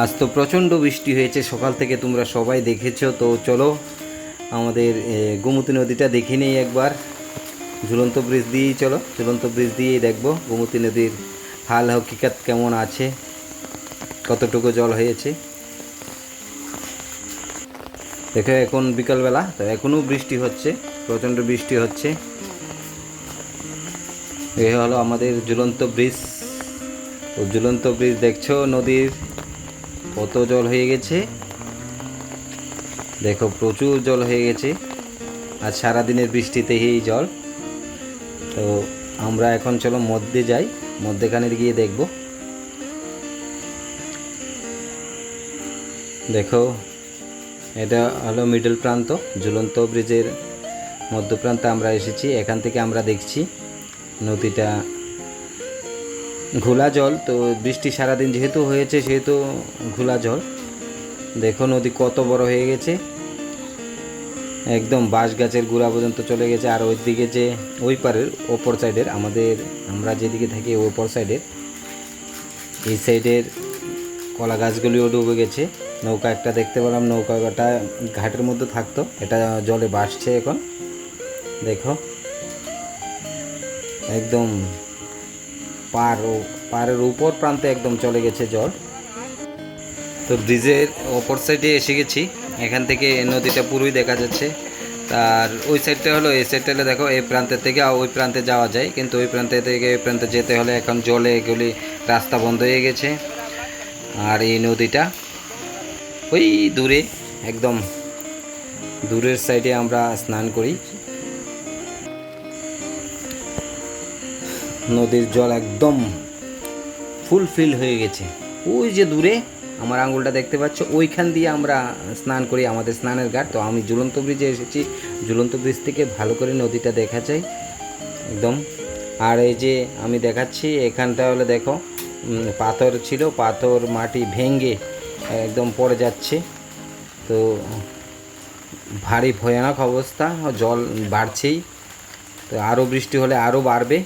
আজ তো প্রচণ্ড বৃষ্টি হয়েছে সকাল থেকে, তোমরা সবাই দেখেছো। তো চলো আমাদের গোমতী নদীটা দেখে নেই একবার। ঝুলন্ত ব্রিজ দিয়েই চলো, ঝুলন্ত ব্রিজ দিয়েই দেখবো গোমতী নদীর হাল হকিকত কেমন আছে, কতটুকু জল হয়েছে। দেখো এখন বিকালবেলা, তো এখনও বৃষ্টি হচ্ছে, প্রচণ্ড বৃষ্টি হচ্ছে। এ হলো আমাদের ঝুলন্ত ব্রিজ। তো ঝুলন্ত ব্রিজ দেখছো, নদীর কত জল হয়ে গেছে, দেখো প্রচুর জল হয়ে গেছে। আজ সারাদিনের বৃষ্টিতে এই জল। তো আমরা এখন চলো মধ্যে যাই, মধ্যেখানে গিয়ে দেখব। দেখো এটা হলো মিডল প্রান্ত, ঝুলন্ত ব্রিজের মধ্য প্রান্তে আমরা এসেছি। এখান থেকে আমরা দেখছি নদীটা ঘোলা জল। তো বৃষ্টি সারাদিন যেহেতু হয়েছে সেহেতু ঘোলা জল। দেখো নদী কত বড় হয়ে গেছে, একদম বাঁশ গাছের গোড়া পর্যন্ত চলে গেছে। আর ওই দিকে যে ওই পারের ওপর সাইডের, আমরা যেদিকে থাকি ওপর সাইডের, এই সাইডের কলা গাছগুলিও ডুবে গেছে। নৌকা একটা দেখতে পেলাম, নৌকাটা ঘাটের মধ্যে থাকতো, এটা জলে ভাসছে এখন। দেখো একদম পাড়ের উপর প্রান্তে একদম চলে গেছে জল। তো ব্রিজের অপর সাইডে এসে গেছি, এখান থেকে নদীটা পুরোই দেখা যাচ্ছে। আর ওই সাইডটা হলো, এই সাইডটা হলে দেখো এই প্রান্তের থেকে ওই প্রান্তে যাওয়া যায়, কিন্তু ওই প্রান্তে থেকে ওই প্রান্তে যেতে হলে এখন জলে এগুলি রাস্তা বন্ধ হয়ে গেছে। আর এই নদীটা ওই দূরে, একদম দূরের সাইডে আমরা স্নান করি। নদীর জল একদম ফুলফিল হয়ে গেছে। ওই যে দূরে আমার আঙুলটা দেখতে পাচ্ছ, ওইখান দিয়ে আমরা স্নান করি, আমাদের স্নানের ঘাট। তো আমি ঝুলন্ত ব্রিজে এসেছি, ঝুলন্ত ব্রিজ থেকে ভালো করে নদীটা দেখা যায় একদম। আর এই যে আমি দেখাচ্ছি, এখানটা হলে দেখো পাথর ছিল, পাথর মাটি ভেঙে একদম পড়ে যাচ্ছে। তো ভারী ভয়ানক অবস্থা, জল বাড়ছেই। তো আরও বৃষ্টি হলে আরও বাড়বে।